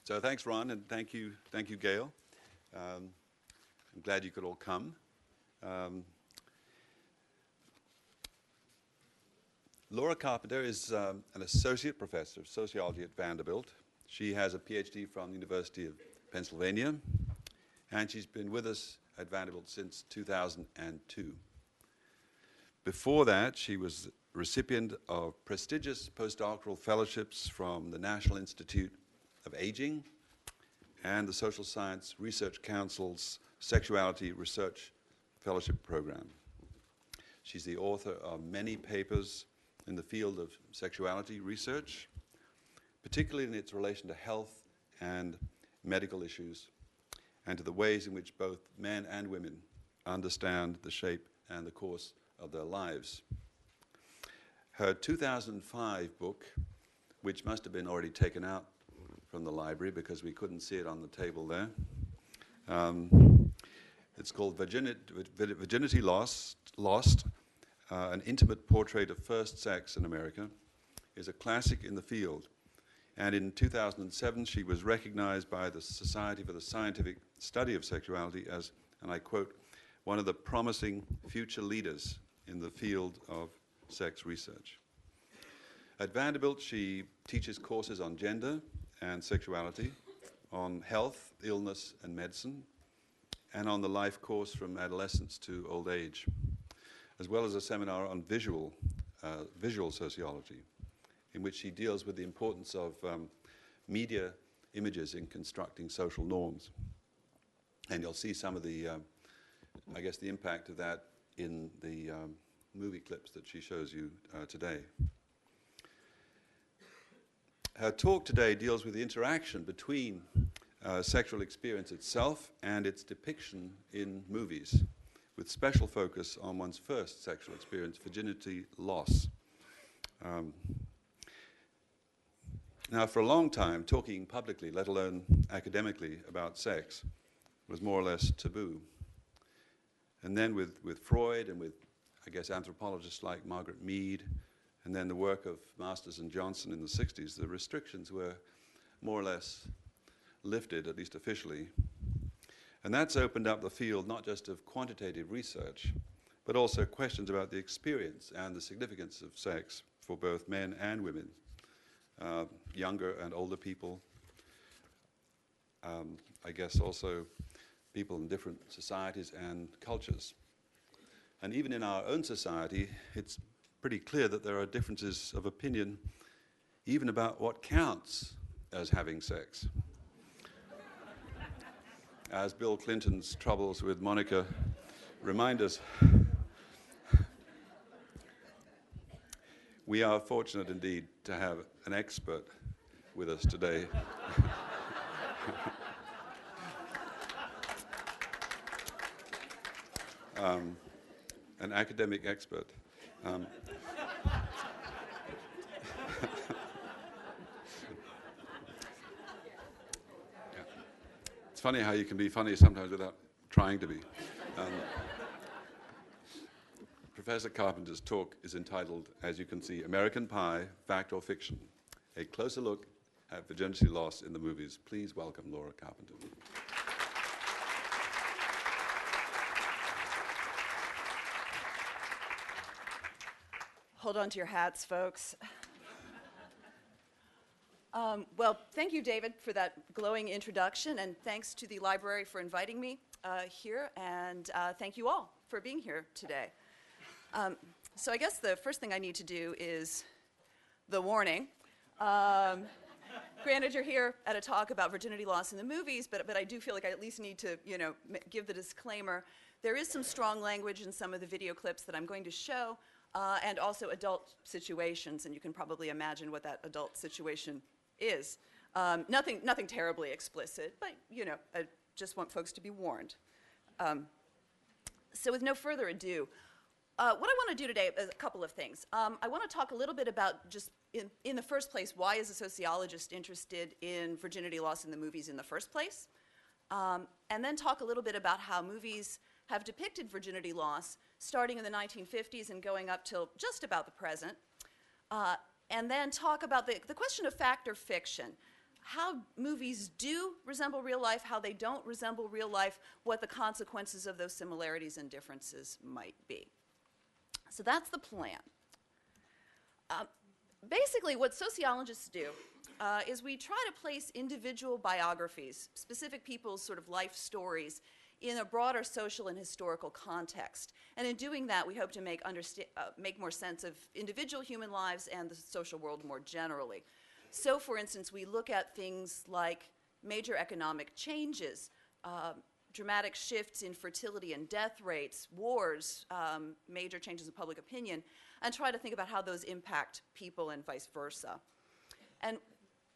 So thanks, Ron, and thank you, Gail. I'm glad you could all come. Laura Carpenter is an associate professor of sociology at Vanderbilt. She has a PhD from the University of Pennsylvania, and she's been with us at Vanderbilt since 2002. Before that, she was recipient of prestigious postdoctoral fellowships from the National Institute of Aging and the Social Science Research Council's Sexuality Research Fellowship Program. She's the author of many papers in the field of sexuality research, particularly in its relation to health and medical issues, and to the ways in which both men and women understand the shape and the course of their lives. Her 2005 book, which must have been already taken out from the library because we couldn't see it on the table there, it's called Virginity Lost, an intimate portrait of first sex in America, is a classic in the field. And in 2007, she was recognized by the Society for the Scientific Study of Sexuality as, and I quote, one of the promising future leaders in the field of sex research. At Vanderbilt, she teaches courses on gender and sexuality, on health, illness, and medicine, and on the life course from adolescence to old age, as well as a seminar on visual sociology, in which she deals with the importance of media images in constructing social norms. And you'll see some of the, I guess, the impact of that in the movie clips that she shows you today. Her talk today deals with the interaction between sexual experience itself and its depiction in movies, with special focus on one's first sexual experience, virginity loss. Now, for a long time, talking publicly, let alone academically, about sex was more or less taboo. And then with Freud and with, I guess, anthropologists like Margaret Mead, and then the work of Masters and Johnson in the 60s, the restrictions were more or less lifted, at least officially. And that's opened up the field not just of quantitative research, but also questions about the experience and the significance of sex for both men and women, younger and older people, I guess also people in different societies and cultures. And even in our own society, it's pretty clear that there are differences of opinion even about what counts as having sex. As Bill Clinton's troubles with Monica remind us, we are fortunate indeed to have an expert with us today. An academic expert. It's funny how you can be funny sometimes without trying to be. Professor Carpenter's talk is entitled, as you can see, American Pie, Fact or Fiction, a closer look at virginity loss in the movies. Please welcome Laura Carpenter. Hold on to your hats, folks. Well, thank you, David, for that glowing introduction, and thanks to the library for inviting me here, and thank you all for being here today. So I guess the first thing I need to do is the warning. Granted, you're here at a talk about virginity loss in the movies, but I do feel like I at least need to, give the disclaimer. There is some strong language in some of the video clips that I'm going to show, and also adult situations, and you can probably imagine what that adult situation is. Nothing terribly explicit, but I just want folks to be warned. So with no further ado, what I want to do today is a couple of things. I want to talk a little bit about just in the first place, why is a sociologist interested in virginity loss in the movies in the first place? And then talk a little bit about how movies have depicted virginity loss starting in the 1950s and going up till just about the present. And then talk about the question of fact or fiction. how movies do resemble real life, how they don't resemble real life, what the consequences of those similarities and differences might be. So that's the plan. Basically, what sociologists do is we try to place individual biographies, specific people's sort of life stories, in a broader social and historical context. And in doing that, we hope to make more sense of individual human lives and the social world more generally. So, for instance, we look at things like major economic changes, dramatic shifts in fertility and death rates, wars, major changes in public opinion, and try to think about how those impact people and vice versa. And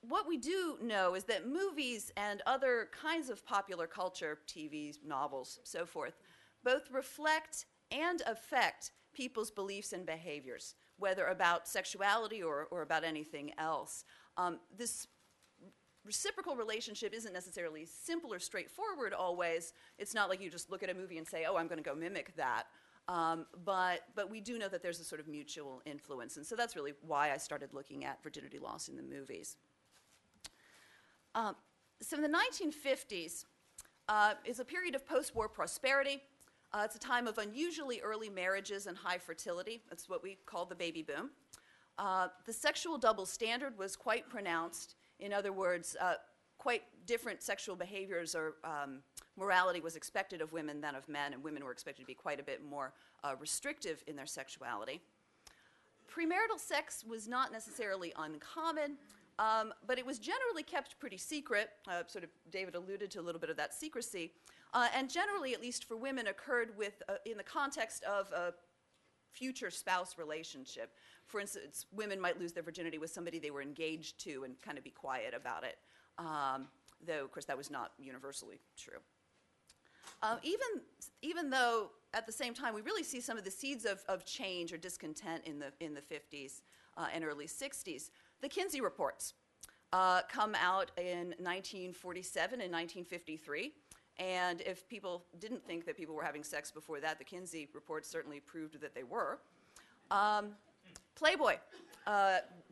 what we do know is that movies and other kinds of popular culture, TV, novels, so forth, both reflect and affect people's beliefs and behaviors, whether about sexuality or about anything else. This reciprocal relationship isn't necessarily simple or straightforward always. It's not like you just look at a movie and say, oh, I'm going to go mimic that. But we do know that there's a sort of mutual influence. And so that's really why I started looking at virginity loss in the movies. So in the 1950s is a period of post-war prosperity. It's a time of unusually early marriages and high fertility. That's what we call the baby boom. The sexual double standard was quite pronounced. In other words, quite different sexual behaviors or morality was expected of women than of men, and women were expected to be quite a bit more restrictive in their sexuality. Premarital sex was not necessarily uncommon, but it was generally kept pretty secret. Sort of David alluded to a little bit of that secrecy. And generally, at least for women, occurred in the context of a future spouse relationship. For instance, women might lose their virginity with somebody they were engaged to and kind of be quiet about it, though, of course, that was not universally true. Even though, at the same time, we really see some of the seeds of change or discontent in the 50s and early 60s, the Kinsey reports come out in 1947 and 1953. And if people didn't think that people were having sex before that, the Kinsey reports certainly proved that they were. Playboy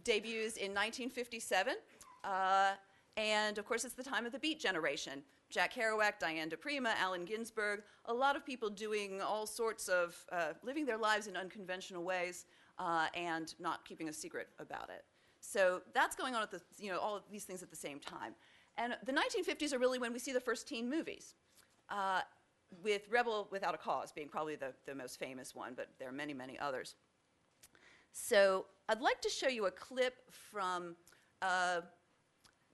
debuts in 1957. And, of course, it's the time of the Beat generation. Jack Kerouac, Diane DePrima, Allen Ginsberg, a lot of people doing all sorts of, living their lives in unconventional ways and not keeping a secret about it. So that's going on at all of these things at the same time. And the 1950s are really when we see the first teen movies, with Rebel Without a Cause being probably the most famous one, but there are many, many others. So I'd like to show you a clip from a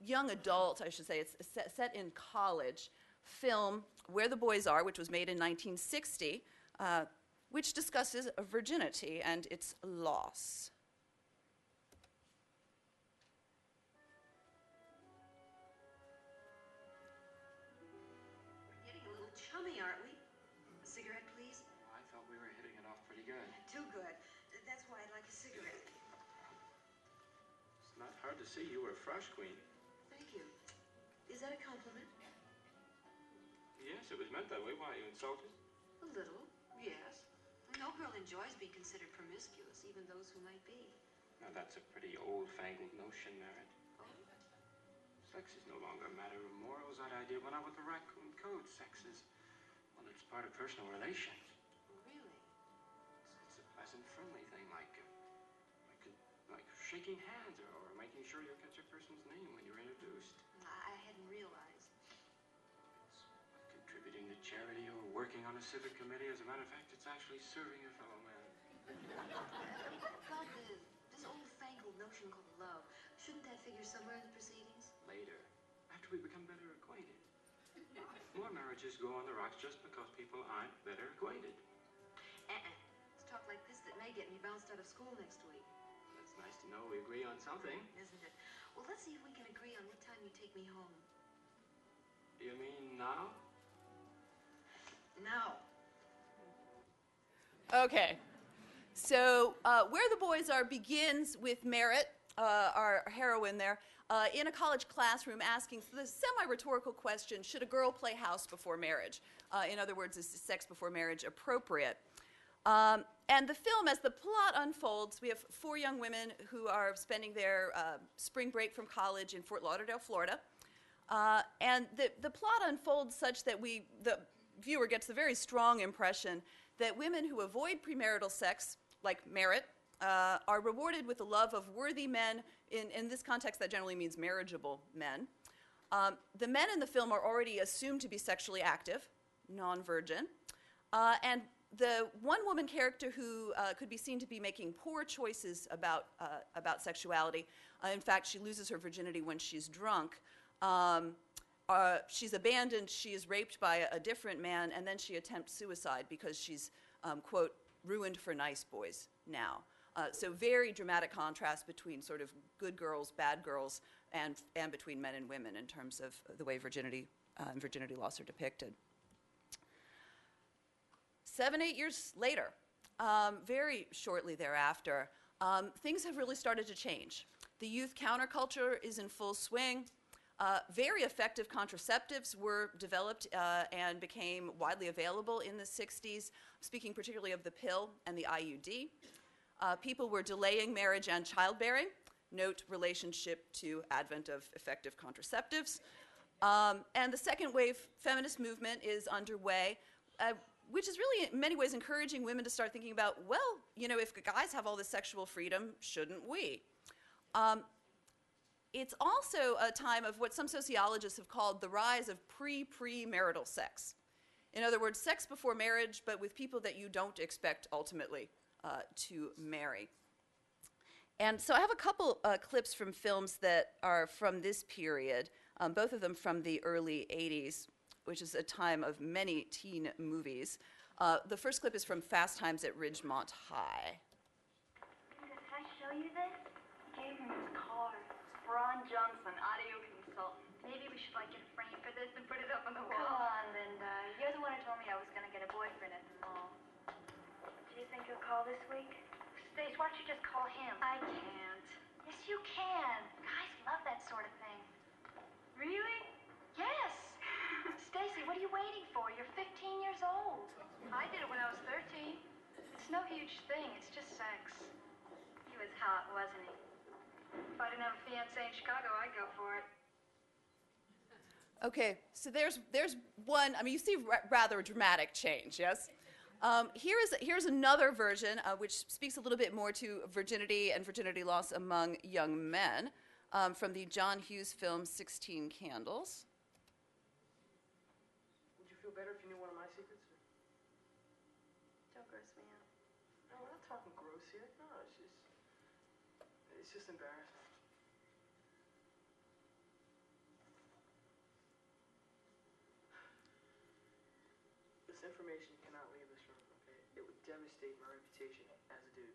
young adult, I should say, it's set in college, film Where the Boys Are, which was made in 1960, which discusses virginity and its loss. Chummy, aren't we? A cigarette, please? I thought we were hitting it off pretty good. Too good. That's why I'd like a cigarette. It's not hard to see you were a frosh queen. Thank you. Is that a compliment? Yes, it was meant that way. Why, you insulted? A little, yes. No girl enjoys being considered promiscuous, even those who might be. Now, that's a pretty old-fangled notion, Merritt. Oh? Sex is no longer a matter of morals. That idea went out with the Raccoon Code. Sex is, well, it's part of personal relations. Really? It's a pleasant, friendly thing, like shaking hands or making sure you catch a person's name when you're introduced. I hadn't realized. It's like contributing to charity or working on a civic committee. As a matter of fact, it's actually serving your fellow man. About this old-fangled notion called love, shouldn't that figure somewhere in the proceedings? Later, after we become better acquainted. More marriages go on the rocks just because people aren't better acquainted. It's talk like this that may get me bounced out of school next week. It's nice to know we agree on something. Isn't it? Well, let's see if we can agree on what time you take me home. You mean now? Now. Okay. So Where the Boys Are begins with Merritt, our heroine there, in a college classroom asking the semi-rhetorical question, should a girl play house before marriage? In other words, is sex before marriage appropriate? And the film, as the plot unfolds, we have 4 young women who are spending their spring break from college in Fort Lauderdale, Florida. And the plot unfolds such that the viewer gets the very strong impression that women who avoid premarital sex, like merit, are rewarded with the love of worthy men. In this context, that generally means marriageable men. The men in the film are already assumed to be sexually active, non-virgin. And the one woman character who could be seen to be making poor choices about sexuality, in fact, she loses her virginity when she's drunk. She's abandoned, she is raped by a different man, and then she attempts suicide because she's, quote, ruined for nice boys now. So very dramatic contrast between sort of good girls, bad girls, and between men and women in terms of the way virginity and virginity loss are depicted. 7-8 years later, very shortly thereafter, things have really started to change. The youth counterculture is in full swing. Very effective contraceptives were developed and became widely available in the 60s, speaking particularly of the pill and the IUD. People were delaying marriage and childbearing, note relationship to advent of effective contraceptives. And the second wave feminist movement is underway, which is really in many ways encouraging women to start thinking about, well, you know, if guys have all this sexual freedom, shouldn't we? It's also a time of what some sociologists have called the rise of premarital sex. In other words, sex before marriage, but with people that you don't expect ultimately to marry. And so I have a couple clips from films that are from this period, both of them from the early 80s, which is a time of many teen movies. The first clip is from Fast Times at Ridgemont High. Can I show you this? He gave me his card. Ron Johnson, audio consultant. Maybe we should, like, get a frame for this and put it up on the wall. Come on, Linda. You're the one who told me I was going to get a boyfriend at the mall. Do you think he'll call this week? Stace, why don't you just call him? I can't. Yes, you can. Guys love that sort of thing. Really? Yes. Stacy, what are you waiting for? You're 15 years old. I did it when I was 13. It's no huge thing. It's just sex. He was hot, wasn't he? If I didn't have a fiancé in Chicago, I'd go for it. Okay, so there's one, I mean, you see rather a dramatic change, yes? Here's another version which speaks a little bit more to virginity and virginity loss among young men from the John Hughes film 16 Candles. Would you feel better if you knew one of my secrets? Don't gross me out. No, we're not talking gross here. No, it's just embarrassing. This information cannot leave this room, okay? It would devastate my reputation as a dude.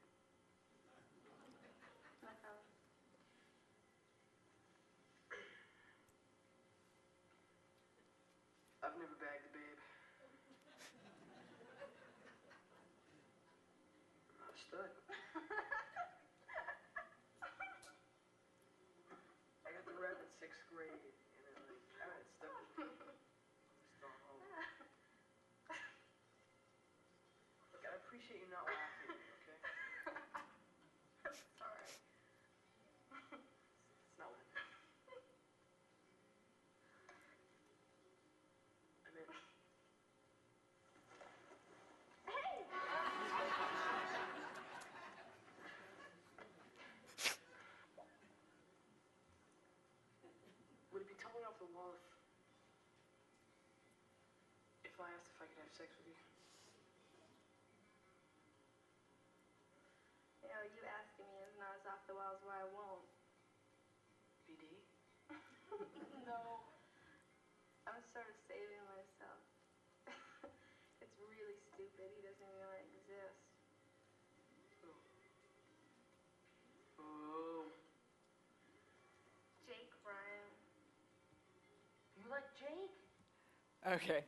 I've never bagged a babe. I'm not a stud. I got the rep in 6th grade, and then, like, I got stuck with me. Just gone home. Look, I appreciate you not laughing at me, okay? It's all right. It's not what I meant. I meant... Would it be totally off the wall if I asked if I could have sex with you? You know, you asking me is not as off the wall as why I won't. BD? No. I'm sort of saving myself. It's really stupid. He doesn't even know I exist. Oh. Jake Ryan. You like Jake? Okay,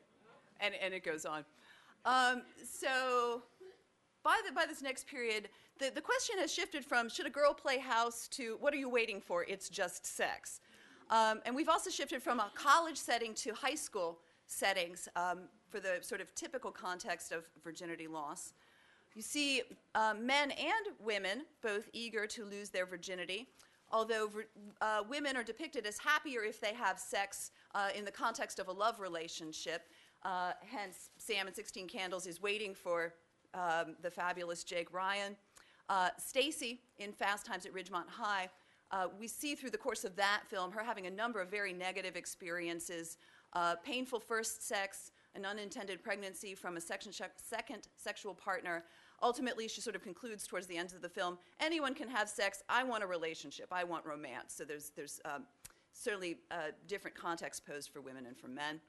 and it goes on. So by this next period, the question has shifted from should a girl play house to what are you waiting for? It's just sex. And we've also shifted from a college setting to high school settings for the sort of typical context of virginity loss. You see men and women both eager to lose their virginity, although women are depicted as happier if they have sex in the context of a love relationship. Hence, Sam in 16 Candles is waiting for the fabulous Jake Ryan. Stacy in Fast Times at Ridgemont High, we see through the course of that film her having a number of very negative experiences, painful first sex, an unintended pregnancy from a second sexual partner. Ultimately, she sort of concludes towards the end of the film, anyone can have sex, I want a relationship, I want romance. So there's certainly different context posed for women and for men.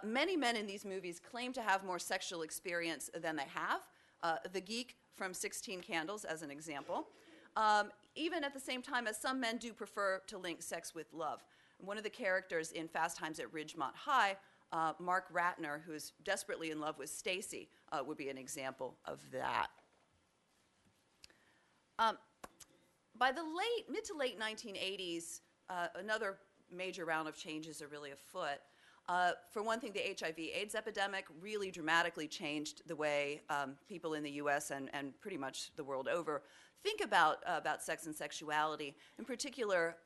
Many men in these movies claim to have more sexual experience than they have. The geek from 16 Candles, as an example. Even at the same time as some men do prefer to link sex with love. One of the characters in Fast Times at Ridgemont High, Mark Ratner, who is desperately in love with Stacy, would be an example of that. By the mid to late 1980s, another major round of changes are really afoot. For one thing, the HIV/AIDS epidemic really dramatically changed the way people in the U.S. and pretty much the world over think about sex and sexuality. In particular,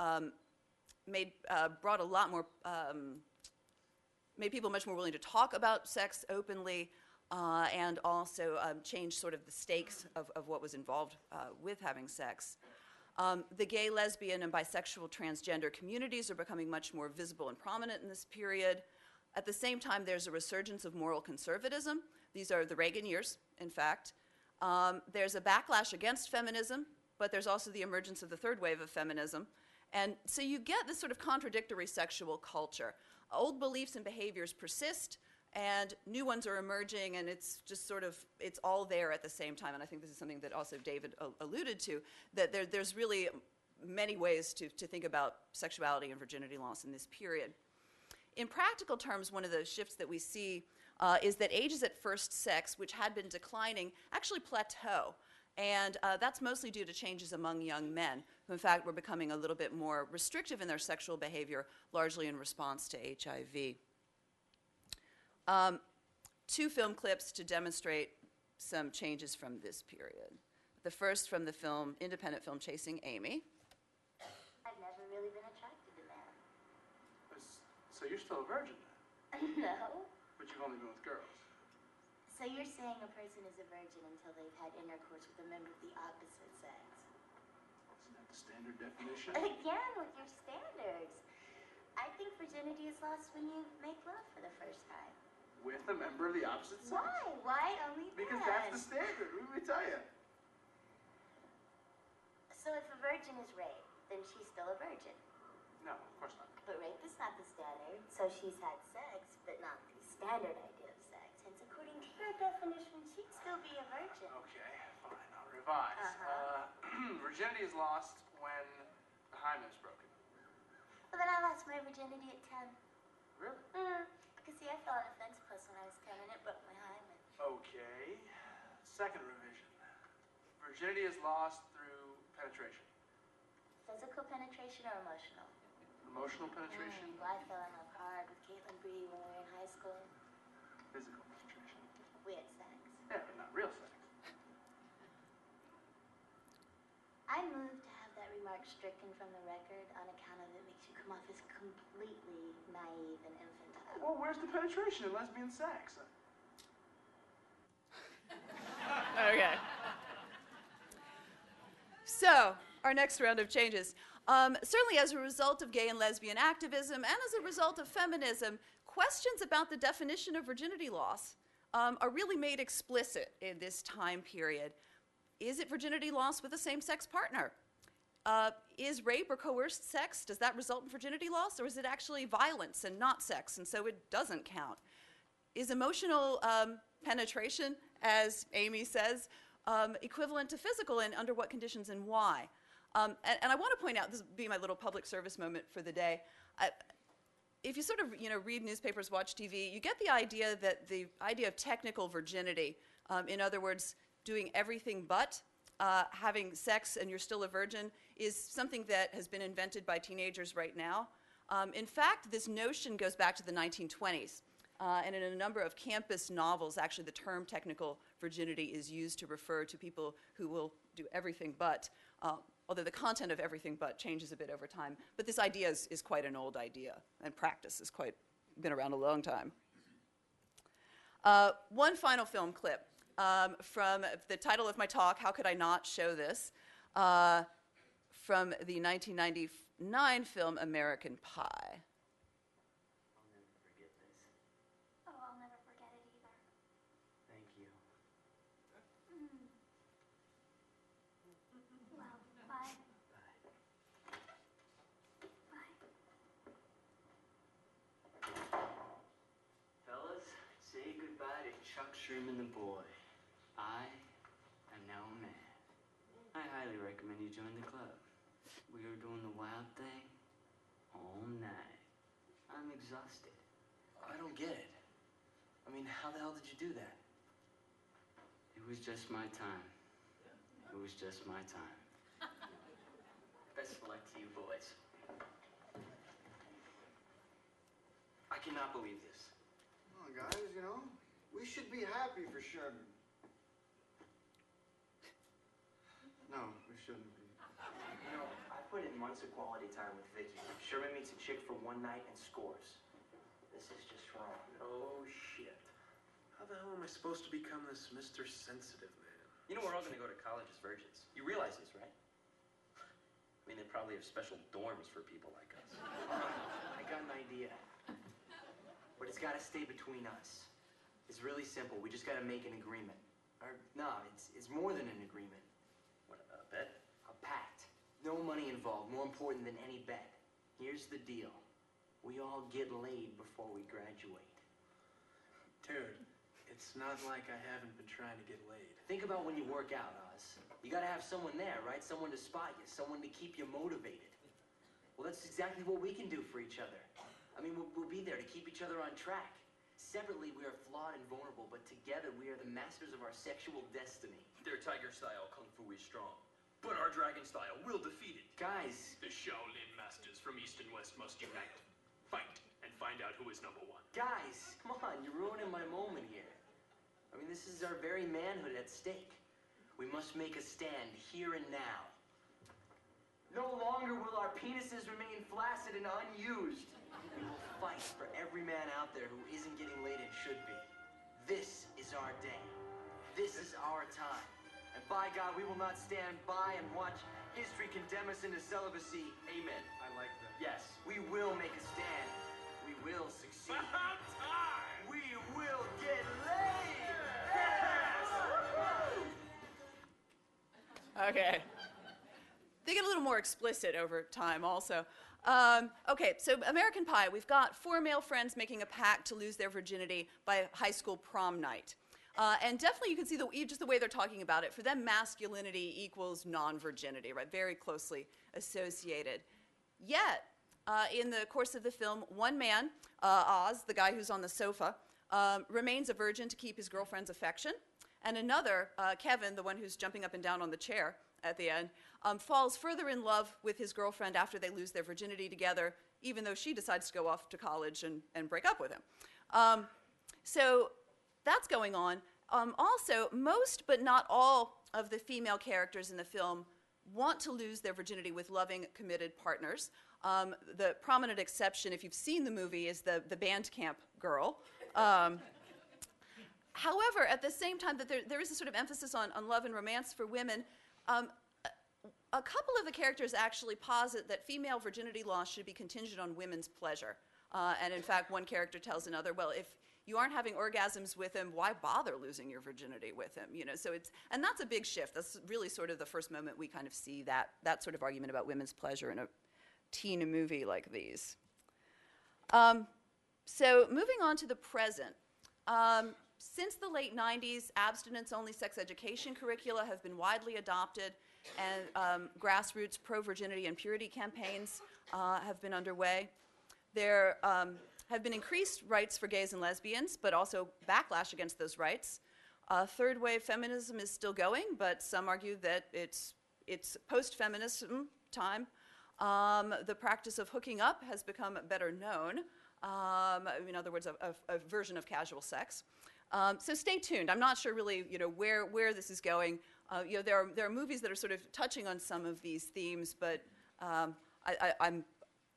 brought a lot more, made people much more willing to talk about sex openly, and also changed sort of the stakes of what was involved with having sex. The gay, lesbian, and bisexual transgender communities are becoming much more visible and prominent in this period. At the same time, there's a resurgence of moral conservatism. These are the Reagan years, in fact. There's a backlash against feminism, but there's also the emergence of the third wave of feminism. And so you get this sort of contradictory sexual culture. Old beliefs and behaviors persist, and new ones are emerging, and it's just sort of, it's all there at the same time. And I think this is something that also David alluded to, that there's really many ways to think about sexuality and virginity loss in this period. In practical terms, one of the shifts that we see is that ages at first sex, which had been declining, actually plateau. And that's mostly due to changes among young men, who in fact were becoming a little bit more restrictive in their sexual behavior, largely in response to HIV. Two film clips to demonstrate some changes from this period. The first from the independent film Chasing Amy. I've never really been attracted to men. So you're still a virgin? No. But you've only been with girls. So you're saying a person is a virgin until they've had intercourse with a member of the opposite sex? Isn't that the standard definition? Again, with your standards. I think virginity is lost when you make love for the first time. With a member of the opposite sex? Why? Why only Because that? that's the standard. What do we tell you? So if a virgin is raped, then she's still a virgin. No, of course not. But rape is not the standard. So she's had sex, but not the standard idea of sex. Hence, according to your definition, she'd still be a virgin. Okay, fine. I'll revise. Virginity is lost when the hymen is broken. Well, then I lost my virginity at 10. Really? Because, see, I fell on a fence post when I was 10, and it broke my hymen. Okay. Second revision. Virginity is lost through penetration. Physical penetration or emotional? Emotional penetration. Well, I fell in love hard with Caitlin Bree when we were in high school. Physical penetration. We had sex. Yeah, but not real sex. I moved to have that remark stricken from the record on account of it makes you come off as completely naive and infantile. Well, where's the penetration in lesbian sex? Okay. So, our next round of changes. Certainly as a result of gay and lesbian activism and as a result of feminism, questions about the definition of virginity loss are really made explicit in this time period. Is it virginity loss with a same-sex partner? Is rape or coerced sex, does that result in virginity loss, or is it actually violence and not sex, and so it doesn't count? Is emotional penetration, as Amy says, equivalent to physical, and under what conditions and why? And I want to point out, this will be my little public service moment for the day, if you sort of read newspapers, watch TV, you get the idea that the idea of technical virginity, in other words, doing everything but having sex and you're still a virgin, is something that has been invented by teenagers right now. In fact, this notion goes back to the 1920s. And in a number of campus novels, actually the term technical virginity is used to refer to people who will do everything but, although the content of everything but changes a bit over time. But this idea is quite an old idea, and practice has been around a long time. One final film clip from the title of my talk, How Could I Not Show This? From the 1999 film American Pie. Oh, I'll never forget it either. Thank you. Well, bye. Bye. Fellas, say goodbye to Chuck Sherman the boy. I am now a man. I highly recommend you join the club. We are doing the wild thing all night. I'm exhausted. I don't get it. I mean, how the hell did you do that? It was just my time. It was just my time. Best of luck to you boys. I cannot believe this. Come on, guys, you know, we should be happy for Sherman. No, we shouldn't be. You know, I put in months of quality time with Vicky. Sherman meets a chick for one night and scores. This is just wrong. Oh, shit. How the hell am I supposed to become this Mr. Sensitive man? You know we're all gonna go to college as virgins. You realize this, right? I mean, they probably have special dorms for people like us. I got an idea. But it's gotta stay between us. It's really simple. We just gotta make an agreement. Or, no, it's more than an agreement. What, a bet? A pact. No money involved, more important than any bet. Here's the deal. We all get laid before we graduate. Dude, it's not like I haven't been trying to get laid. Think about when you work out, Oz. You gotta have someone there, right? Someone to spot you, someone to keep you motivated. Well, that's exactly what we can do for each other. I mean, we'll be there to keep each other on track. Separately, we are flawed and vulnerable, but together we are the masters of our sexual destiny. Their tiger style kung fu is strong, but our dragon style will defeat it. Guys, The Shaolin masters from East and West must unite, fight, and find out who is number one. guys, come on, you're ruining my moment here. I mean, this is our very manhood at stake. We must make a stand here and now. No longer will our penises remain flaccid and unused. We will fight for every man out there who isn't getting laid and should be. This is our day. This is our time. And by God, we will not stand by and watch history condemn us into celibacy. Amen. I like that. Yes, we will make a stand. We will succeed. About time! We will get laid! Yes! Okay. They get a little more explicit over time also. Okay, so American Pie, we've got four male friends making a pact to lose their virginity by high school prom night. And definitely you can see just the way they're talking about it. For them, masculinity equals non-virginity, right? Very closely associated. Yet, in the course of the film, one man, Oz, the guy who's on the sofa, remains a virgin to keep his girlfriend's affection. And another, Kevin, the one who's jumping up and down on the chair at the end, falls further in love with his girlfriend after they lose their virginity together, even though she decides to go off to college and break up with him. So that's going on. Also, most but not all of the female characters in the film want to lose their virginity with loving, committed partners. The prominent exception, if you've seen the movie, is the band camp girl. However, at the same time that there is a sort of emphasis on love and romance for women, a couple of the characters actually posit that female virginity loss should be contingent on women's pleasure. And in fact, one character tells another, well, if you aren't having orgasms with him, why bother losing your virginity with him? You know, so and that's a big shift. That's really sort of the first moment we kind of see that sort of argument about women's pleasure in a teen movie like these. So moving on to the present. Since the late 90s, abstinence-only sex education curricula have been widely adopted, and grassroots pro-virginity and purity campaigns have been underway. There have been increased rights for gays and lesbians, but also backlash against those rights. Third-wave feminism is still going, but some argue that it's post-feminism time. The practice of hooking up has become better known. in other words, a version of casual sex. So stay tuned. I'm not sure really, where this is going. There are movies that are sort of touching on some of these themes, but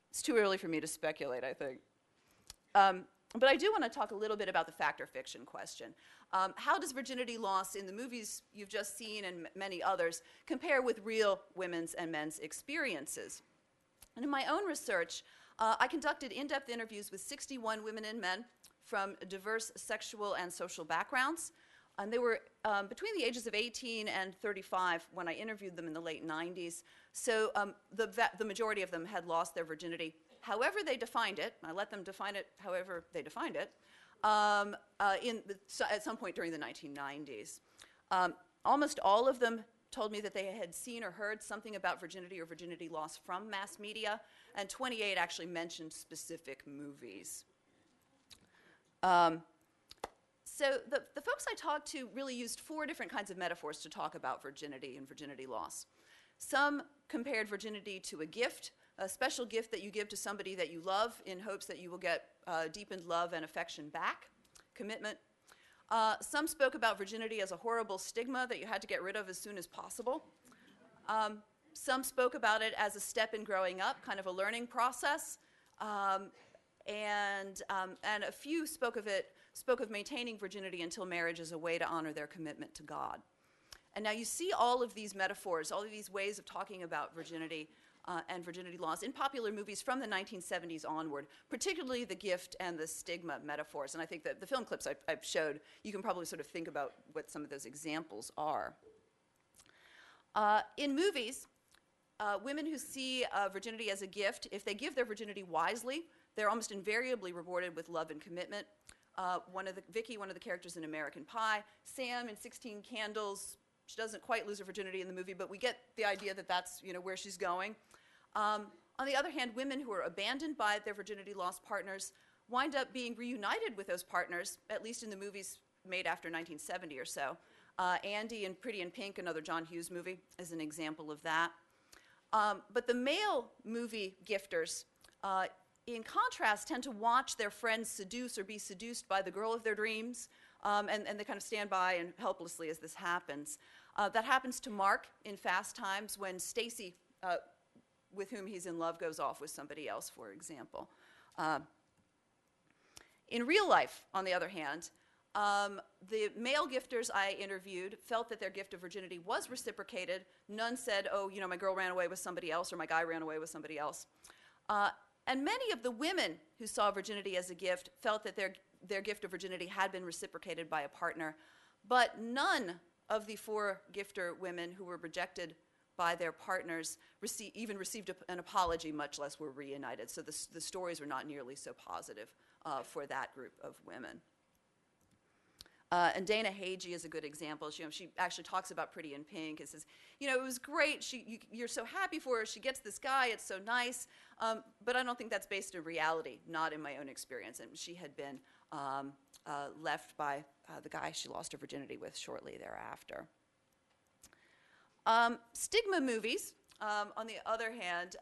it's too early for me to speculate, I think. But I do want to talk a little bit about the fact or fiction question. How does virginity loss in the movies you've just seen and many others compare with real women's and men's experiences? And in my own research, I conducted in-depth interviews with 61 women and men from diverse sexual and social backgrounds. And they were between the ages of 18 and 35 when I interviewed them in the late 90s. So the majority of them had lost their virginity. However they defined it, I let them define it however they defined it, at some point during the 1990s. Almost all of them told me that they had seen or heard something about virginity or virginity loss from mass media, and 28 actually mentioned specific movies. So the folks I talked to really used 4 different kinds of metaphors to talk about virginity and virginity loss. Some compared virginity to a gift, a special gift that you give to somebody that you love in hopes that you will get deepened love and affection back, commitment. Some spoke about virginity as a horrible stigma that you had to get rid of as soon as possible. Some spoke about it as a step in growing up, kind of a learning process. And a few spoke of maintaining virginity until marriage as a way to honor their commitment to God. And now you see all of these metaphors, all of these ways of talking about virginity and virginity loss in popular movies from the 1970s onward, particularly the gift and the stigma metaphors. And I think that the film clips I've showed, you can probably sort of think about what some of those examples are. In movies, women who see virginity as a gift, if they give their virginity wisely, they're almost invariably rewarded with love and commitment. Vicky, one of the characters in American Pie, Sam in 16 Candles, she doesn't quite lose her virginity in the movie, but we get the idea that that's where she's going. On the other hand, women who are abandoned by their virginity lost partners wind up being reunited with those partners, at least in the movies made after 1970 or so. Andy in Pretty in Pink, another John Hughes movie, is an example of that. But the male movie gifters, in contrast, tend to watch their friends seduce or be seduced by the girl of their dreams, and they kind of stand by and helplessly as this happens. That happens to Mark in Fast Times when Stacy, with whom he's in love, goes off with somebody else, for example. In real life, on the other hand, the male gifters I interviewed felt that their gift of virginity was reciprocated. None said, oh, my girl ran away with somebody else or my guy ran away with somebody else. And many of the women who saw virginity as a gift felt that their gift of virginity had been reciprocated by a partner, but none of the 4 gifter women who were rejected by their partners even received an apology, much less were reunited. So the stories were not nearly so positive for that group of women. And Dana Hagee is a good example. She actually talks about Pretty in Pink and says, it was great. You're so happy for her. She gets this guy. It's so nice. But I don't think that's based in reality, not in my own experience. And she had been left by the guy she lost her virginity with shortly thereafter. Stigma movies, on the other hand,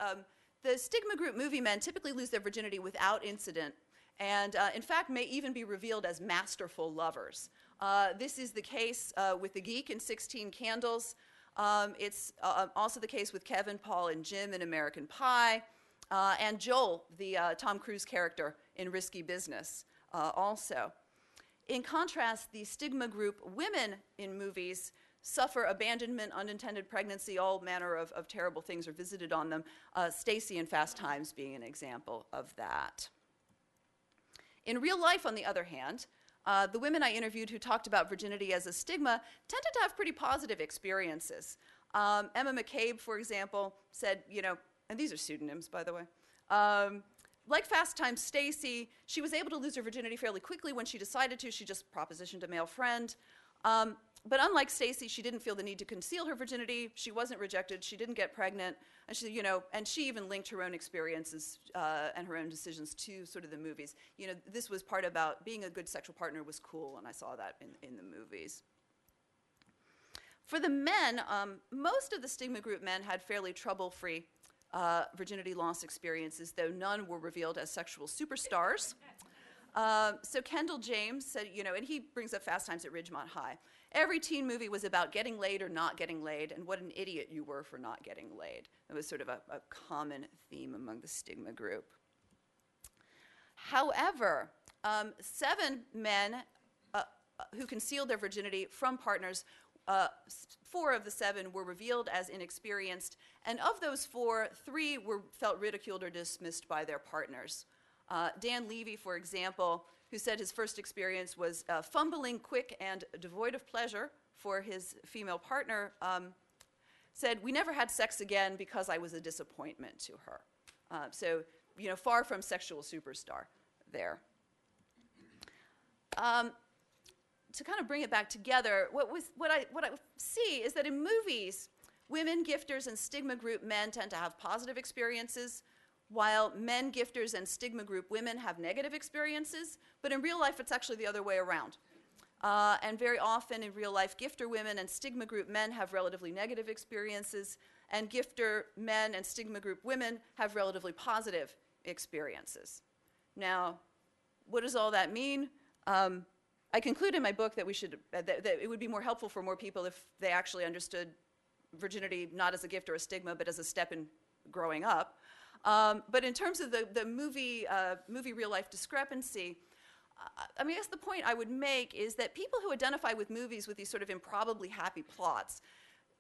the stigma group movie men typically lose their virginity without incident, and in fact may even be revealed as masterful lovers. This is the case with the geek in 16 Candles. It's also the case with Kevin, Paul, and Jim in American Pie, and Joel, the Tom Cruise character in Risky Business, also. In contrast, the stigma group women in movies suffer abandonment, unintended pregnancy, all manner of terrible things are visited on them, Stacy in Fast Times being an example of that. In real life, on the other hand, the women I interviewed who talked about virginity as a stigma tended to have pretty positive experiences. Emma McCabe, for example, said, and these are pseudonyms, by the way, like Fast Times Stacy, she was able to lose her virginity fairly quickly when she decided to. She just propositioned a male friend. But unlike Stacy, she didn't feel the need to conceal her virginity. She wasn't rejected. She didn't get pregnant. And she even linked her own experiences and her own decisions to sort of the movies. This was part about being a good sexual partner was cool, and I saw that in the movies. For the men, most of the stigma group men had fairly trouble-free virginity loss experiences, though none were revealed as sexual superstars. So Kendall James said, you know, and he brings up Fast Times at Ridgemont High. Every teen movie was about getting laid or not getting laid, and what an idiot you were for not getting laid. It was sort of a common theme among the stigma group. However, 7 men who concealed their virginity from partners, 4 of the 7 were revealed as inexperienced, and of those 4, 3 felt ridiculed or dismissed by their partners. Dan Levy, for example, who said his first experience was fumbling, quick, and devoid of pleasure for his female partner, said, "We never had sex again because I was a disappointment to her." So, you know, far from sexual superstar there. To kind of bring it back together, what I see is that in movies, women gifters and stigma group men tend to have positive experiences, while men gifters and stigma group women have negative experiences. But in real life, it's actually the other way around. And very often in real life, gifter women and stigma group men have relatively negative experiences, and gifter men and stigma group women have relatively positive experiences. Now, what does all that mean? I conclude in my book that that it would be more helpful for more people if they actually understood virginity not as a gift or a stigma, but as a step in growing up. But in terms of the movie real-life discrepancy, I mean, I guess the point I would make is that people who identify with movies with these sort of improbably happy plots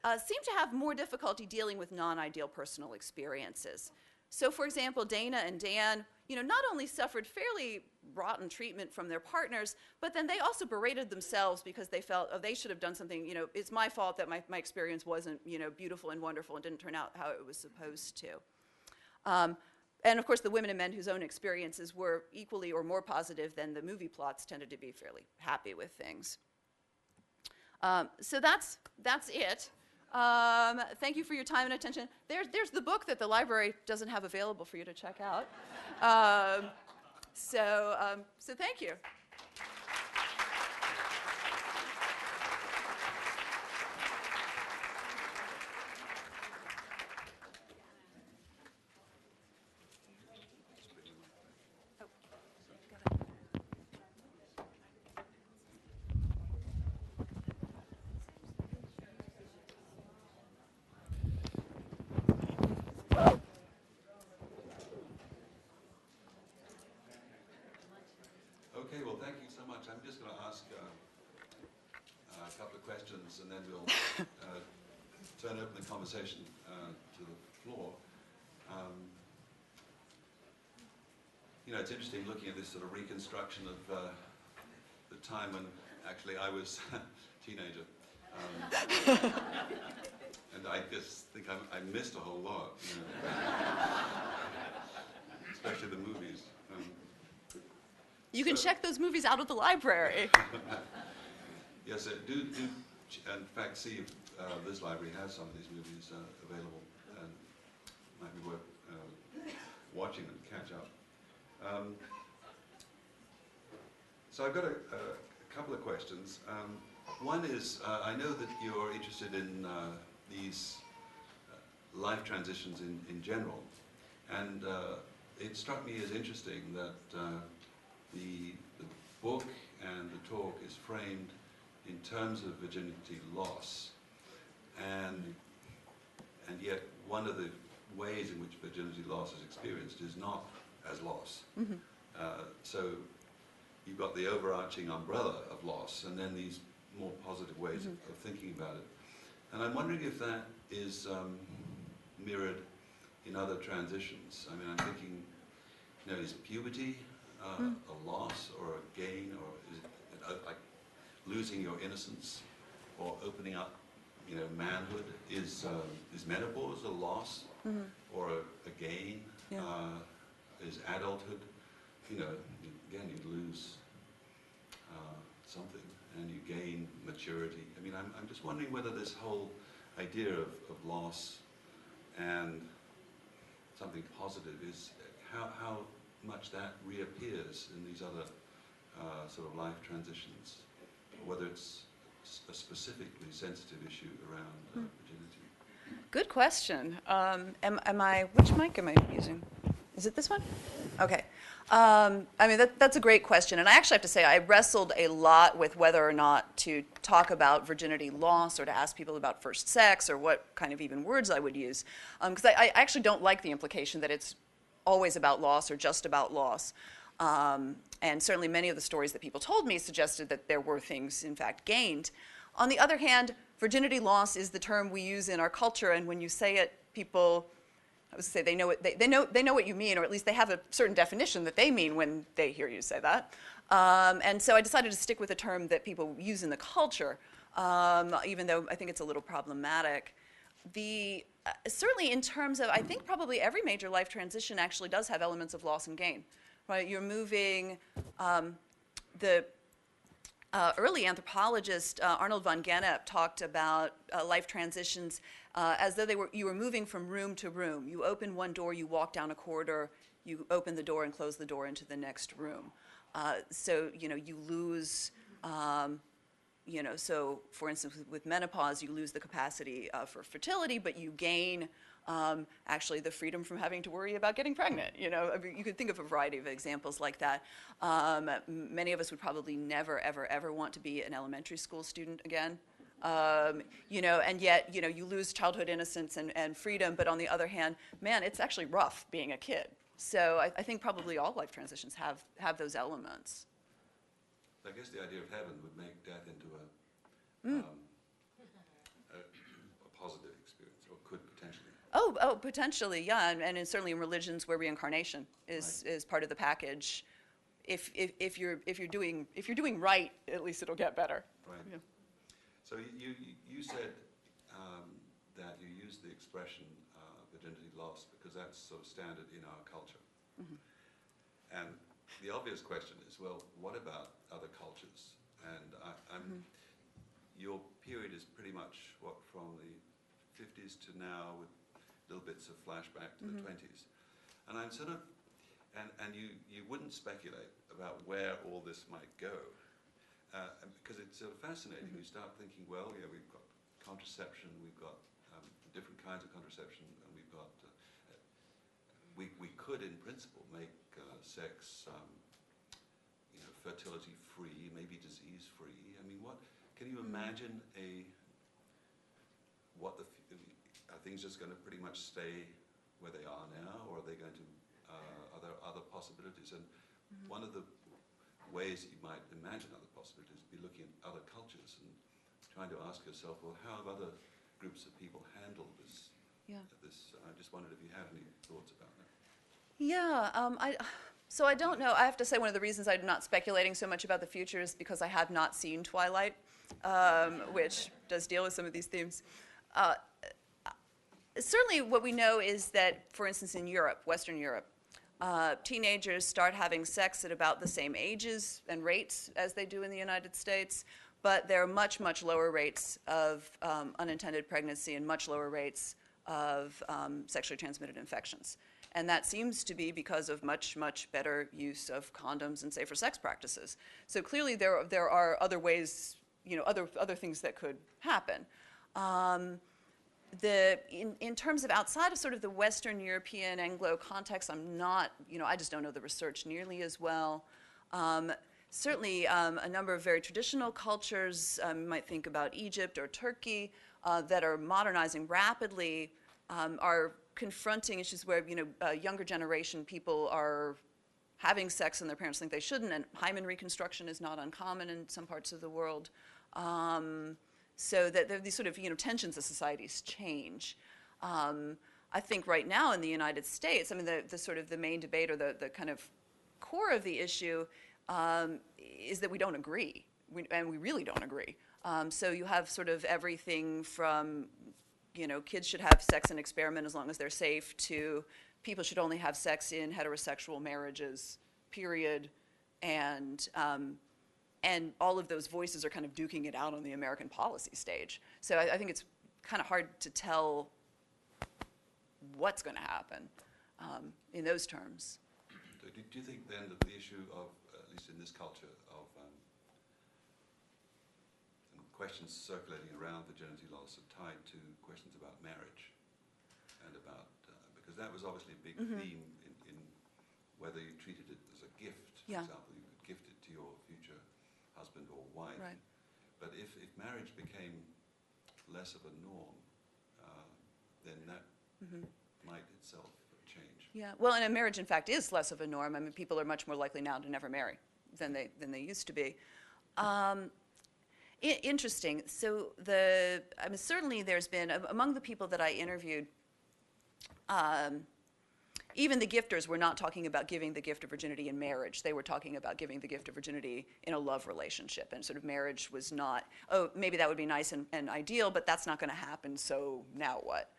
seem to have more difficulty dealing with non-ideal personal experiences. So, for example, Dana and Dan, you know, not only suffered fairly rotten treatment from their partners, but then they also berated themselves because they felt, oh, they should have done something, you know, it's my fault that my experience wasn't, you know, beautiful and wonderful and didn't turn out how it was supposed to. And of course, the women and men whose own experiences were equally or more positive than the movie plots tended to be fairly happy with things. So that's it. Thank you for your time and attention. There's the book that the library doesn't have available for you to check out. So thank you. Okay, well, thank you so much. I'm just going to ask a couple of questions, and then we'll turn open the conversation to the floor. You know, it's interesting looking at this sort of reconstruction of the time when actually I was a teenager. And I just think I missed a whole lot, you know. Especially the movies. You can check those movies out at the library. Yes, do in fact see if this library has some of these movies available, and might be worth watching them, catch up. So I've got a couple of questions. One is, I know that you're interested in these life transitions in general, and it struck me as interesting that the book and the talk is framed in terms of virginity loss, and yet one of the ways in which virginity loss is experienced is not as loss. Mm-hmm. So you've got the overarching umbrella of loss, and then these more positive ways of thinking about it. And I'm wondering if that is mirrored in other transitions. I mean, I'm thinking, you know, is puberty a loss or a gain, or is it like losing your innocence or opening up, you know, manhood? Is menopause a loss or a gain? Yeah. Is adulthood, you know, again, you lose something and you gain maturity. I mean, I'm just wondering whether this whole idea of loss and something positive is how much that reappears in these other sort of life transitions, or whether it's a specifically sensitive issue around virginity. Good question. Which mic am I using? Is it this one? Okay. I mean, that's a great question. And I actually have to say, I wrestled a lot with whether or not to talk about virginity loss or to ask people about first sex or what kind of even words I would use. Because I actually don't like the implication that it's always about loss or just about loss. And certainly many of the stories that people told me suggested that there were things, in fact, gained. On the other hand, virginity loss is the term we use in our culture, and when you say it, people, I would say they know what you mean, or at least they have a certain definition that they mean when they hear you say that. And so I decided to stick with a term that people use in the culture, even though I think it's a little problematic. Certainly in terms of, I think probably every major life transition actually does have elements of loss and gain. Right? You're moving, the early anthropologist Arnold von Gennep talked about life transitions as though you were moving from room to room. You open one door, you walk down a corridor, you open the door and close the door into the next room. So you lose, so for instance with menopause, you lose the capacity for fertility, but you gain actually the freedom from having to worry about getting pregnant. I mean, you could think of a variety of examples like that. Many of us would probably never, ever, ever want to be an elementary school student again. And yet, you lose childhood innocence and freedom, but on the other hand, man, it's actually rough being a kid. So I think probably all life transitions have those elements. I guess the idea of heaven would make death into a positive experience, or could potentially. Oh, potentially, yeah, and certainly in religions where reincarnation is part of the package. If you're doing right, at least it'll get better. Right. Yeah. So you said that you use the expression virginity lost because that's sort of standard in our culture. Mm-hmm. And the obvious question is, well, what about other cultures? And your period is pretty much from the 50s to now, with little bits of flashback to the 20s. And I'm sort of, and you wouldn't speculate about where all this might go, because it's sort of fascinating. You start thinking, well, yeah, we've got contraception, we've got different kinds of contraception, and we've got, we could in principle make sex, fertility free, maybe disease free. I mean, can you imagine are things just going to pretty much stay where they are now, or are they going to, are there other possibilities? And one of the ways that you might imagine other possibilities would be looking at other cultures and trying to ask yourself, well, how have other groups of people handled this? Yeah. I just wondered if you had any thoughts about that. Yeah, so I don't know. I have to say one of the reasons I'm not speculating so much about the future is because I have not seen Twilight, which does deal with some of these themes. Certainly what we know is that, for instance, in Europe, Western Europe, teenagers start having sex at about the same ages and rates as they do in the United States, but there are much, much lower rates of unintended pregnancy and much lower rates of sexually transmitted infections. And that seems to be because of much, much better use of condoms and safer sex practices. So clearly there are other ways, other things that could happen. In terms of outside of sort of the Western European Anglo context, I'm not, I just don't know the research nearly as well. Certainly a number of very traditional cultures, you might think about Egypt or Turkey, that are modernizing rapidly, are confronting issues where, younger generation people are having sex and their parents think they shouldn't, and hymen reconstruction is not uncommon in some parts of the world. So that there are these sort of, tensions of societies change. I think right now in the United States, I mean, the sort of the main debate or the kind of core of the issue is that we don't agree, and we really don't agree. So you have sort of everything from, kids should have sex and experiment as long as they're safe, to people should only have sex in heterosexual marriages, period, and all of those voices are kind of duking it out on the American policy stage. So I think it's kind of hard to tell what's going to happen in those terms. Do you think then that the issue of, at least in this culture, of questions circulating around virginity loss are tied to questions about marriage? and about, because that was obviously a big theme in whether you treated it as a gift. For Yeah. example, you could gift it to your future husband or wife. Right. But if marriage became less of a norm, then that might itself change. Yeah. Well, and a marriage, in fact, is less of a norm. I mean, people are much more likely now to never marry than they used to be. Interesting. So I mean, certainly there's been, among the people that I interviewed, even the gifters were not talking about giving the gift of virginity in marriage. They were talking about giving the gift of virginity in a love relationship. And sort of marriage was not, oh, maybe that would be nice and ideal, but that's not going to happen, so now what?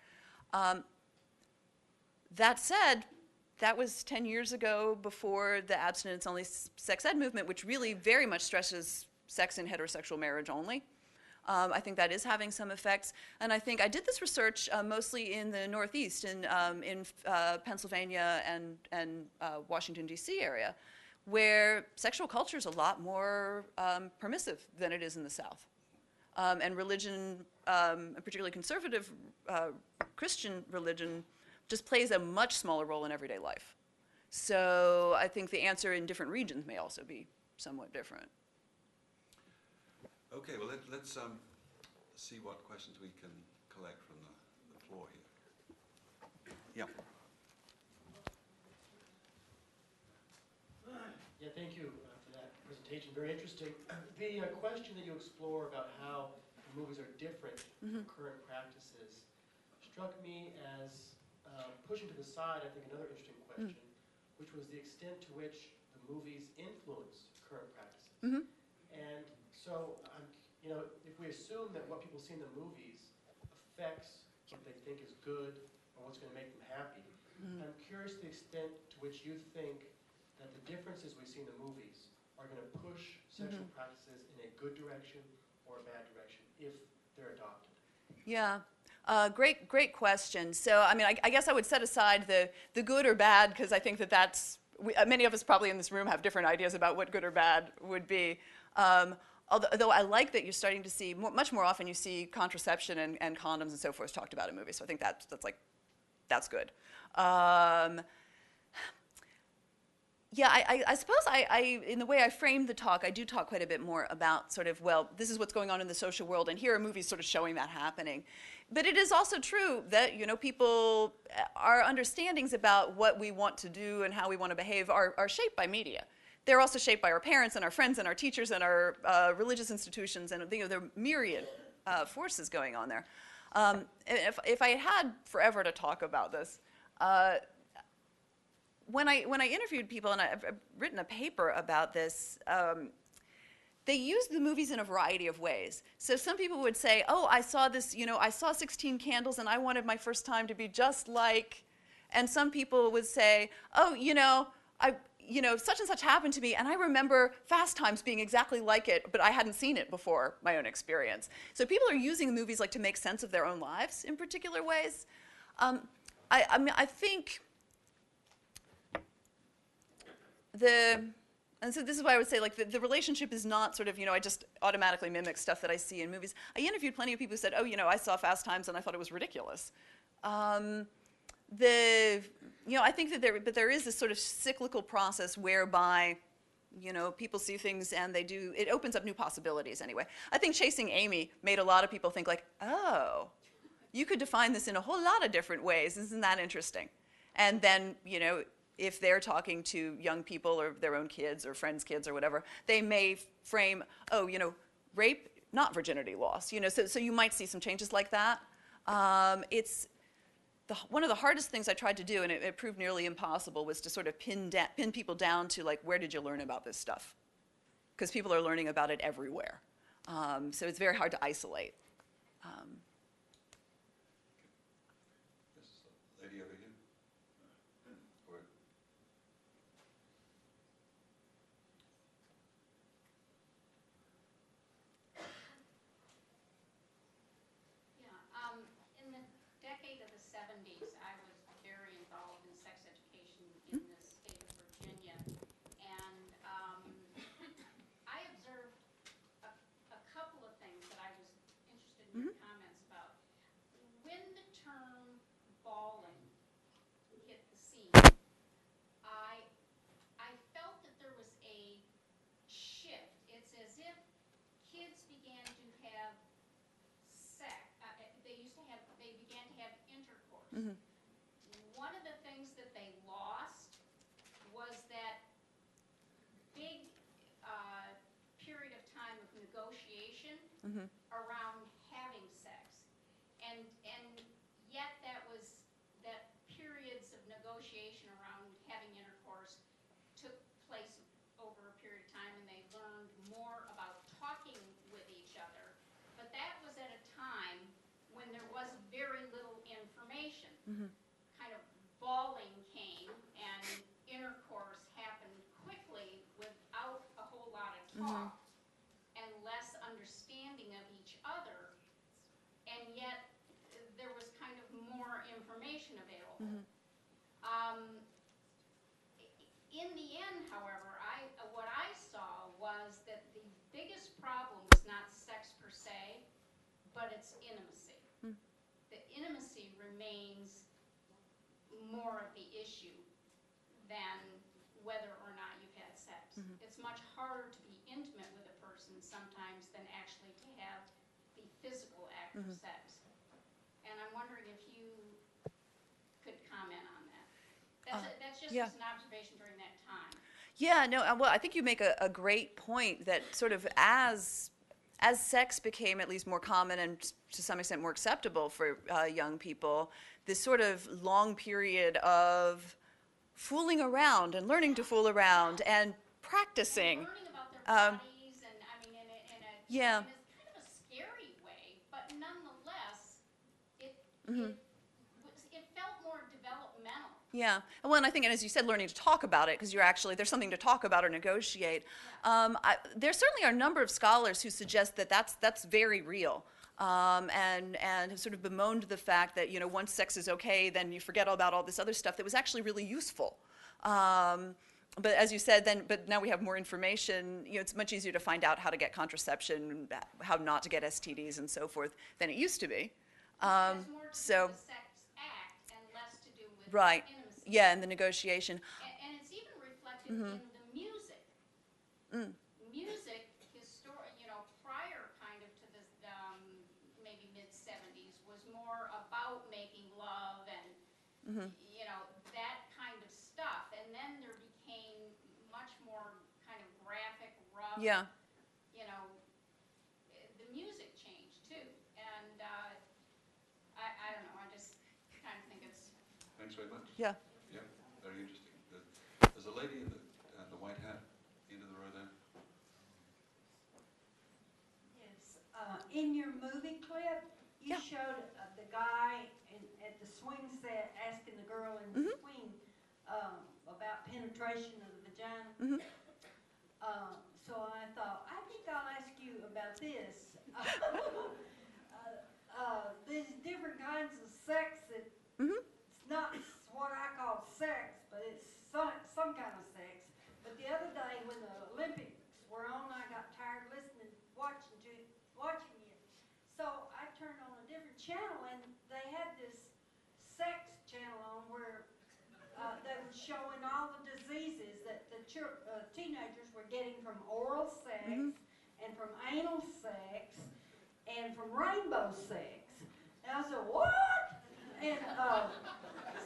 That said, that was 10 years ago, before the abstinence-only sex ed movement, which really very much stresses sex in heterosexual marriage only. I think that is having some effects. And I think I did this research mostly in the Northeast, in Pennsylvania and Washington, D.C. area, where sexual culture is a lot more permissive than it is in the South. And religion, particularly conservative Christian religion, just plays a much smaller role in everyday life. So I think the answer in different regions may also be somewhat different. Okay, well, let's see what questions we can collect from the floor here. Yeah. Yeah, thank you for that presentation. Very interesting. The question that you explore about how the movies are different from current practices struck me as pushing to the side, I think, another interesting question, which was the extent to which the movies influence current practices. And so, if we assume that what people see in the movies affects what they think is good or what's going to make them happy, I'm curious the extent to which you think that the differences we see in the movies are going to push sexual practices in a good direction or a bad direction if they're adopted. Yeah. Great question. So, I mean, I guess I would set aside the good or bad, because I think that's, many of us probably in this room have different ideas about what good or bad would be. Although I like that you're starting to see, much more often you see contraception and condoms and so forth talked about in movies. So I think that's good. Yeah, I suppose in the way I framed the talk, I do talk quite a bit more about sort of, well, this is what's going on in the social world, and here are movies sort of showing that happening. But it is also true that, people, our understandings about what we want to do and how we want to behave are shaped by media. They're also shaped by our parents and our friends and our teachers and our religious institutions, and there are myriad forces going on there. If I had forever to talk about this, when I interviewed people, and I've written a paper about this, they used the movies in a variety of ways. So some people would say, oh, I saw this, I saw 16 Candles and I wanted my first time to be just like, and some people would say, oh, such and such happened to me, and I remember Fast Times being exactly like it, but I hadn't seen it before my own experience. So people are using movies to make sense of their own lives in particular ways. I think and so this is why I would say, the relationship is not sort of, I just automatically mimic stuff that I see in movies. I interviewed plenty of people who said, oh, I saw Fast Times and I thought it was ridiculous. I think that there is this sort of cyclical process whereby, people see things and it opens up new possibilities anyway. I think Chasing Amy made a lot of people think oh, you could define this in a whole lot of different ways. Isn't that interesting? And then, if they're talking to young people or their own kids or friends' kids or whatever, they may frame, oh, rape, not virginity loss. So you might see some changes like that. It's one of the hardest things I tried to do, and it proved nearly impossible, was to sort of pin people down to where did you learn about this stuff? Because people are learning about it everywhere. So it's very hard to isolate. This lady over here. In the decade of the 70s, I was very involved in sex education in the state of Virginia, and I observed a couple of things that I was interested in your comments about. When the term ball One of the things that they lost was that big period of time of negotiation around having sex. And yet that periods of negotiation around having intercourse took place over a period of time, and they learned more about talking with each other. But that was at a time when there was very little information. Kind of bawling came, and intercourse happened quickly without a whole lot of talk and less understanding of each other, and yet there was kind of more information available. In the end, however, what I saw was that the biggest problem was not sex per se, but it's intimacy. The intimacy remains more of the issue than whether or not you've had sex. It's much harder to be intimate with a person sometimes than actually to have the physical act of sex. And I'm wondering if you could comment on that. That's just yeah. an observation during that time. Yeah, no, well, I think you make a great point that sort of as sex became at least more common and to some extent more acceptable for young people, this sort of long period of fooling around and learning to fool around and practicing. And learning about their bodies, and I mean, in a yeah. kind of a scary way, but nonetheless, it felt more developmental. Yeah, well, and I think, and as you said, learning to talk about it, because there's something to talk about or negotiate. There certainly are a number of scholars who suggest that that's very real, and have sort of bemoaned the fact that, once sex is okay, then you forget all about all this other stuff that was actually really useful. But as you said, but now we have more information. It's much easier to find out how to get contraception, how not to get STDs, and so forth than it used to be. It has more to do with the sex act and less to do with right. intimacy. Yeah, and the negotiation. And it's even reflected in the music. Music, prior kind of to the maybe mid-70s, was more about making love and, that kind of stuff. And then there became much more kind of graphic, rough. Yeah. The music changed too. And I don't know, I just kind of think it's... Thanks very much. Yeah. Yeah, very interesting. There's a lady in the white hat, end of the row there. Yes. In your movie clip, you showed the guy at the swing set asking the girl in the swing about penetration of the vagina. So I thought, I think I'll ask you about this. There's different kinds of sex that it's not what I call sex, but it's some kind of sex. But the other day when the Olympics were on, I got tired listening, watching you. So I turned on a different channel, and they had this sex channel on where they were showing all the diseases that the teenagers were getting from oral sex and from anal sex and from rainbow sex. And I said, what? And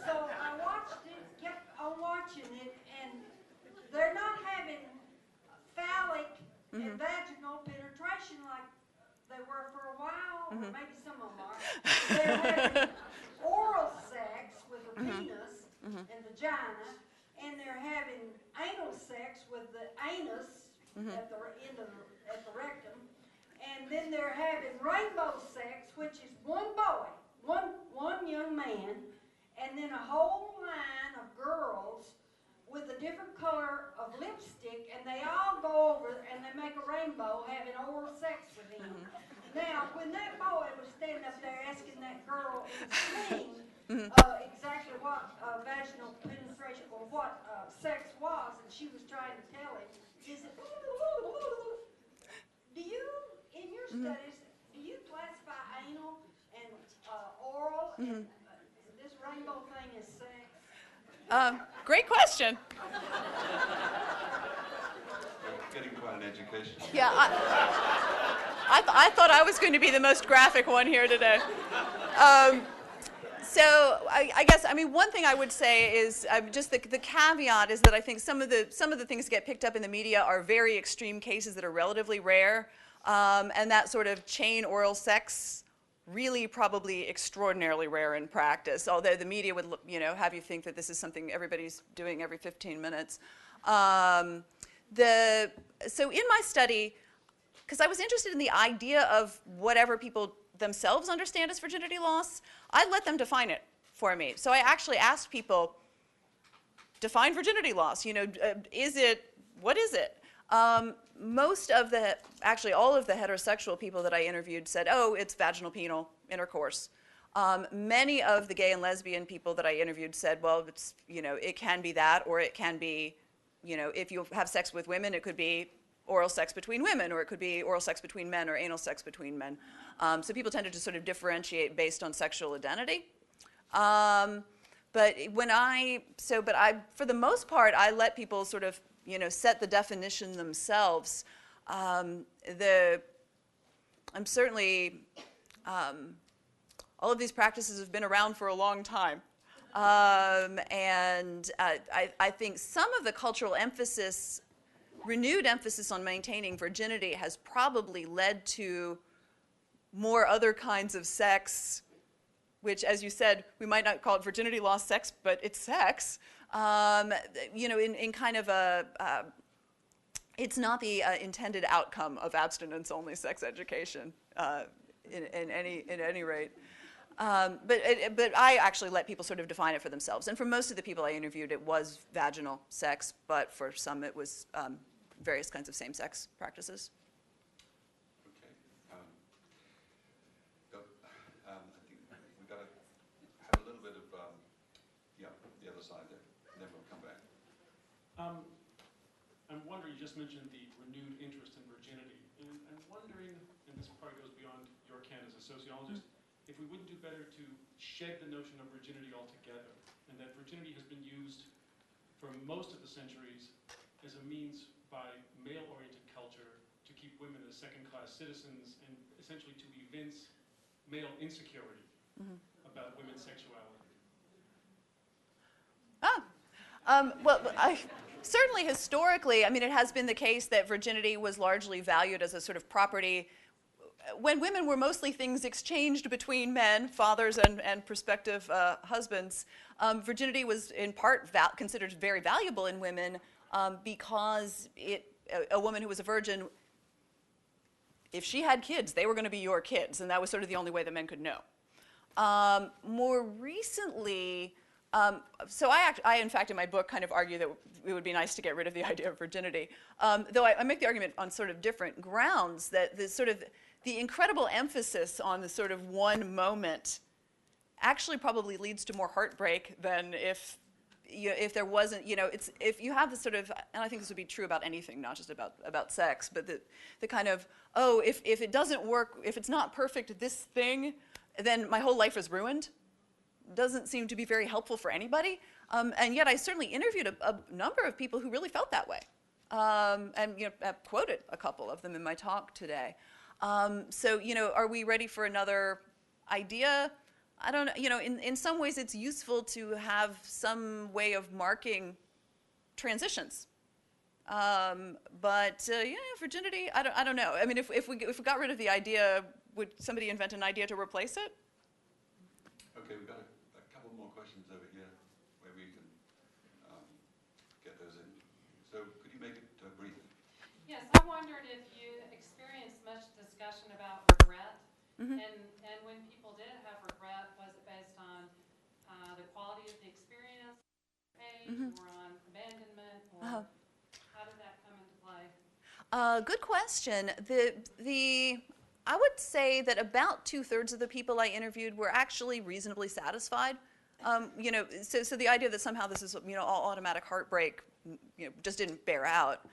so I watched it, kept on watching it, and they're not having phallic and vaginal penetration like they were for a while, or maybe some of them are. They're having oral sex with the penis and vagina, and they're having anal sex with the anus at the rectum, and then they're having rainbow sex, which is one boy, one young man, and then a whole line of girls with a different color of lipstick, and they all go over and they make a rainbow having oral sex with him. Now, when that boy was standing up there asking that girl in the swing exactly what vaginal penetration or what sex was, and she was trying to tell him, he said, do you, in your studies, do you classify anal and oral and this rainbow thing as sex? Great question. Getting quite an education. Yeah, I thought I was going to be the most graphic one here today. So I guess, I mean, one thing I would say is just the caveat is that I think some of the things that get picked up in the media are very extreme cases that are relatively rare, and that sort of chain oral sex really probably extraordinarily rare in practice, although the media would, you know, have you think that this is something everybody's doing every 15 minutes. So in my study, because I was interested in the idea of whatever people themselves understand as virginity loss, I let them define it for me. So I actually asked people, define virginity loss, you know, what is it? Most of actually all of the heterosexual people that I interviewed said, oh, it's vaginal penile intercourse. Many of the gay and lesbian people that I interviewed said, well, it's, you know, it can be that, or it can be, you know, if you have sex with women, it could be oral sex between women, or it could be oral sex between men, or anal sex between men. So people tended to sort of differentiate based on sexual identity. But for the most part, I let people sort of, you know, set the definition themselves. I'm certainly, all of these practices have been around for a long time. And I think some of the cultural emphasis, renewed emphasis on maintaining virginity has probably led to more other kinds of sex, which, as you said, we might not call it virginity loss sex, but it's sex. You know, in kind of it's not the intended outcome of abstinence-only sex education in any rate. But I actually let people sort of define it for themselves. And for most of the people I interviewed, it was vaginal sex, but for some it was various kinds of same-sex practices. Okay. I think we've got to have a little bit of, yeah, the other side there, and then we'll come back. I'm wondering, you just mentioned the renewed interest in virginity, and I'm wondering, and this probably goes beyond your ken as a sociologist, if we wouldn't do better to shed the notion of virginity altogether, and that virginity has been used for most of the centuries as a means by male-oriented culture to keep women as second-class citizens and essentially to evince male insecurity about women's sexuality. Well, certainly historically, I mean, it has been the case that virginity was largely valued as a sort of property when women were mostly things exchanged between men, fathers and prospective husbands. Virginity was in part considered very valuable in women because a woman who was a virgin, if she had kids, they were going to be your kids, and that was sort of the only way that men could know. More recently, so I, in fact, in my book, kind of argue that it would be nice to get rid of the idea of virginity, though I make the argument on sort of different grounds that the incredible emphasis on the sort of one moment actually probably leads to more heartbreak than if there wasn't, you know, if you have this sort of, and I think this would be true about anything, not just about sex, but the kind of, oh, if it doesn't work, if it's not perfect, this thing, then my whole life is ruined. Doesn't seem to be very helpful for anybody. And yet I certainly interviewed a number of people who really felt that way. And, you know, I've quoted a couple of them in my talk today. So, you know, are we ready for another idea? I don't know. You know, in some ways it's useful to have some way of marking transitions. But yeah, virginity, I don't know. I mean, if we got rid of the idea, would somebody invent an idea to replace it? Okay, we've got a couple more questions over here where we can get those in. So could you make it brief? Yes, I wondered if you experienced much discussion about regret, and when people did have regret, was it based on the quality of the experience, age, or on abandonment, or how did that come into play? Good question. I would say that about 2/3 of the people I interviewed were actually reasonably satisfied. You know, so the idea that somehow this is, you know, all automatic heartbreak, you know, just didn't bear out.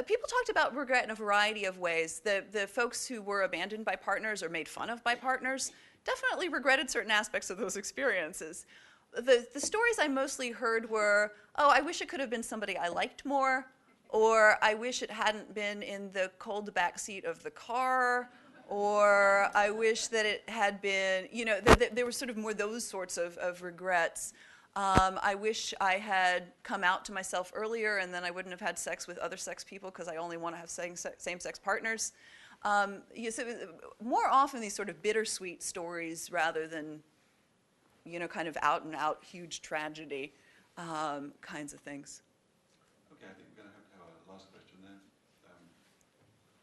People talked about regret in a variety of ways. The folks who were abandoned by partners or made fun of by partners definitely regretted certain aspects of those experiences. The stories I mostly heard were, oh, I wish it could have been somebody I liked more, or I wish it hadn't been in the cold back seat of the car, Or I wish that it had been, you know, there were sort of more those sorts of regrets. I wish I had come out to myself earlier, and then I wouldn't have had sex with other sex people because I only want to have same-sex partners. So more often these sort of bittersweet stories rather than, you know, kind of out-and-out huge tragedy kinds of things. Okay, I think we're going to have a last question there.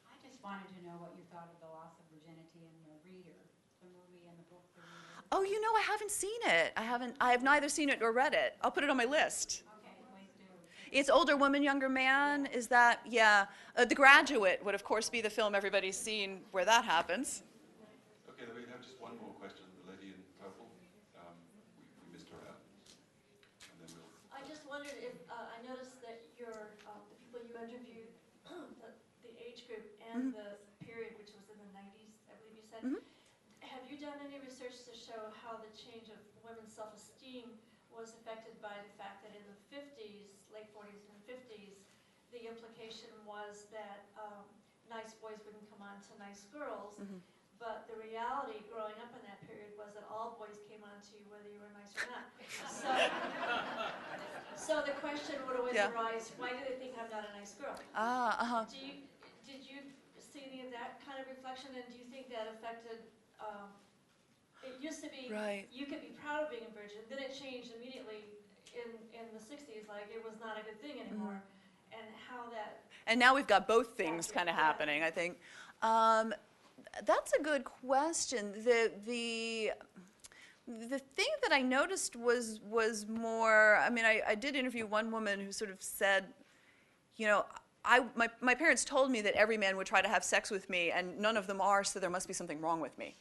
I just wanted to know what you thought of the loss of virginity in The Reader, the movie and the book, The Reader. Oh, you know, I haven't seen it. I have neither seen it nor read it. I'll put it on my list. Okay, please do. It's older woman, younger man. Is that, yeah. The Graduate would, of course, be the film everybody's seen where that happens. Okay, then we have just one more question. The lady in purple. We missed her out. And then we'll... I just wondered if, I noticed that the people you interviewed, the age group and the period, which was in the 90s, I believe you said. Have you done any research to show how the change of women's self-esteem was affected by the fact that in the 50s, late 40s and 50s, the implication was that nice boys wouldn't come on to nice girls, but the reality growing up in that period was that all boys came on to you whether you were nice or not. So the question would always arise, why do they think I'm not a nice girl? Did you see any of that kind of reflection, and do you think that affected, it used to be, you could be proud of being a virgin, then it changed immediately in the 60s, like it was not a good thing anymore, and how that... And now we've got both things kind of happening, I think. That's a good question. The thing that I noticed was more, I mean, I did interview one woman who sort of said, you know, my parents told me that every man would try to have sex with me, and none of them are, so there must be something wrong with me.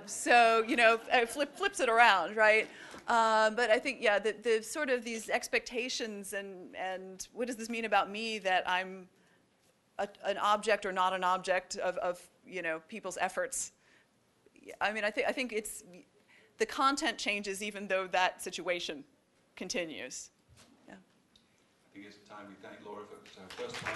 So, you know, flips it around, right? But I think, yeah, the sort of these expectations and what does this mean about me that I'm an object or not an object of you know, people's efforts. I mean, I think it's, the content changes even though that situation continues. Yeah. I think it's time we thank Laura for her first time.